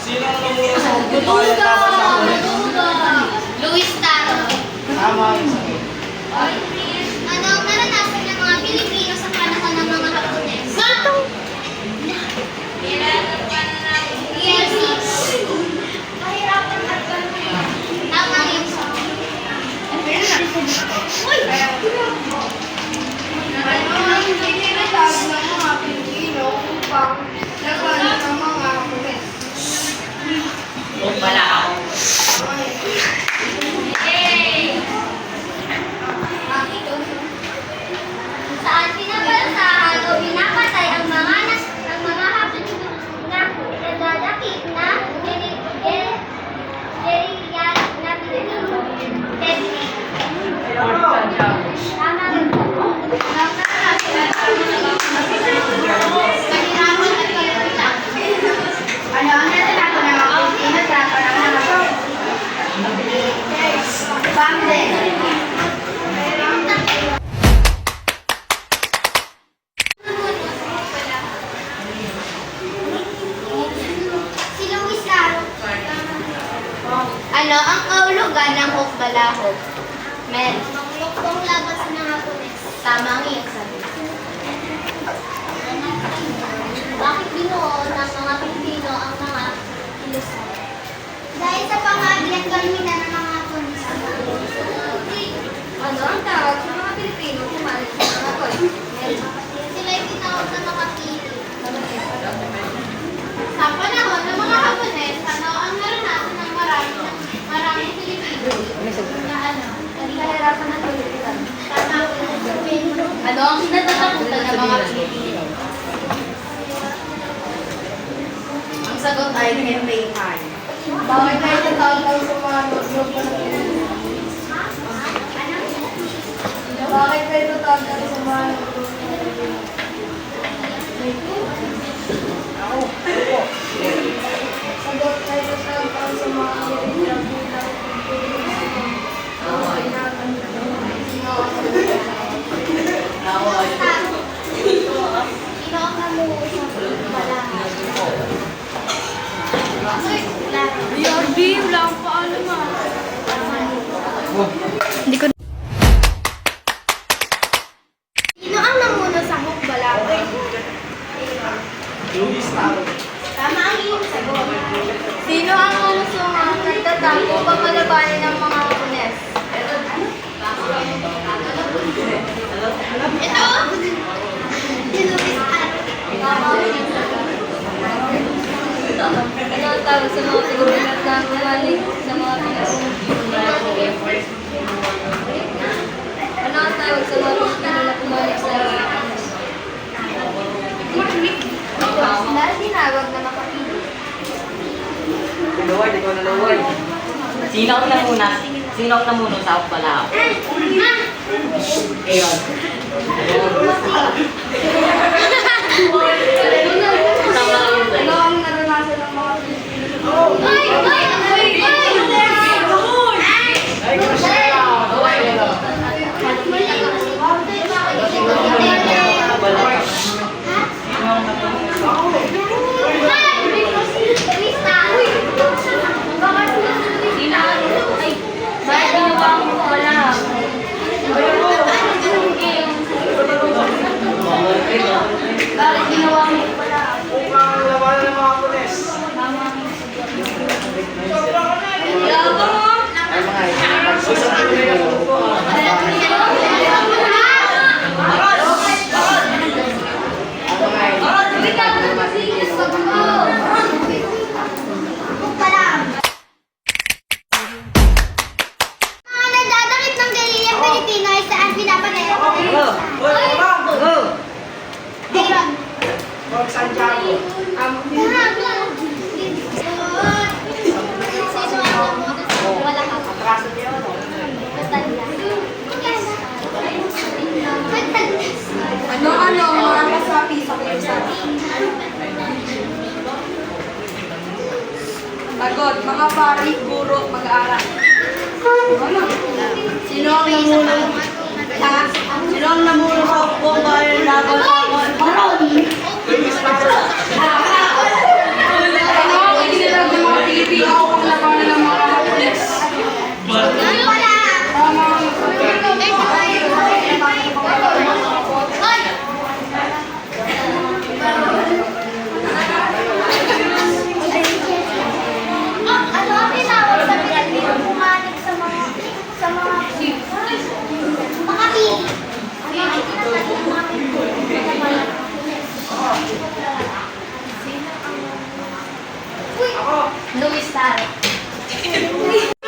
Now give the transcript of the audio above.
Sino ang namura sa Hong Kong? Luis Taro. Tama yung sakit. Ano ang naranasan ng mga Pilipino sa panahon ng mga Hapones? Gato! Yes. Tama yung sagot. Uy! Ano ang tinatawag ng mga Pilipino upang labanan ang mga Hapones? Wala ako. Yay! Saan pinabalsahan o pinapatay ang mga Hapon na nadadakip na gerilya na Pilipino? Technique. Tama rin po. Ano ang tinatawag ng mga Pilipino sa panahon ng Hapones? Bangde. Si Luis Taro. Ano ang kahulugan ng hukbalahok? Mel. Manglukong laban sa mga Hapones. Tama ang iyong sagot. Bakit binuo ng mga Pilipino ang mga ilusyon? Dahil sa pamagi at kalmitan ng mga Hapones. Ano ang tawag sa mga Pilipino kumalit sa mga Toy? Sila'y tinawag na mga Pili. Sa panahon ng mga Hapones, ano ang naranasan ng maraming Pilipino na Kahirapan ng tulitan. Ano ang kinatatakutan ng mga Pilipino? Ang sagot ay Henrayhan. Bakit na itatawag ang sa mga grupo ng Pilipino? Bakit na itatawag ang sa mga grupo ng Pilipino? Sagot na itatawag ang sa mga Pilipino. Sino ang namuo sa balahok? BRB, wala akong paalam ah. Sino ang namuno sa hukbalahok? Luis Taro. Tama ang iyong sagot. Sino ang umusungang nagtatago pamalabanan ng mga Hapones? Ito! Si Luis Taro. Tama ang iyong sagot. Ano ang tawag sa mga Pilipino na kumalik sa mga Pilipino? Ano ang tawag sa mga Pilipino na kumalik sa dahil tinawag na makapili. Luward, ikaw na luward. Sino ang namuna? Sino ang namuno sa Hukbalahok? Ayun. Ano ang naranasan ng mga Pilipino? Ay! Ay! Ay! Luis Taro. Bakit ginawa mo wala? Bakit ginawa mo wala? Upang labanan ng mga Hapones. Yabang mo! Ay mga pagsasabi nila ng Hong Kong. Mga nagdadakip ng gerilyang Pilipino ay saan pinapatay ang Go! Go! lingkod, mga pari, guro, mag-aaral. Sino ang namulong? Sino ang namulong sa buong bayan laban sa Marami! Ano ang inilag ng mga Pilipino ang labanan ng mga Hapones? Tama ang Ano ang tinawag sa Pilipino pumanig sa mga makapili? Ano ang tinatawag ng mga Pilipino sa mga Uy! Luis Taro.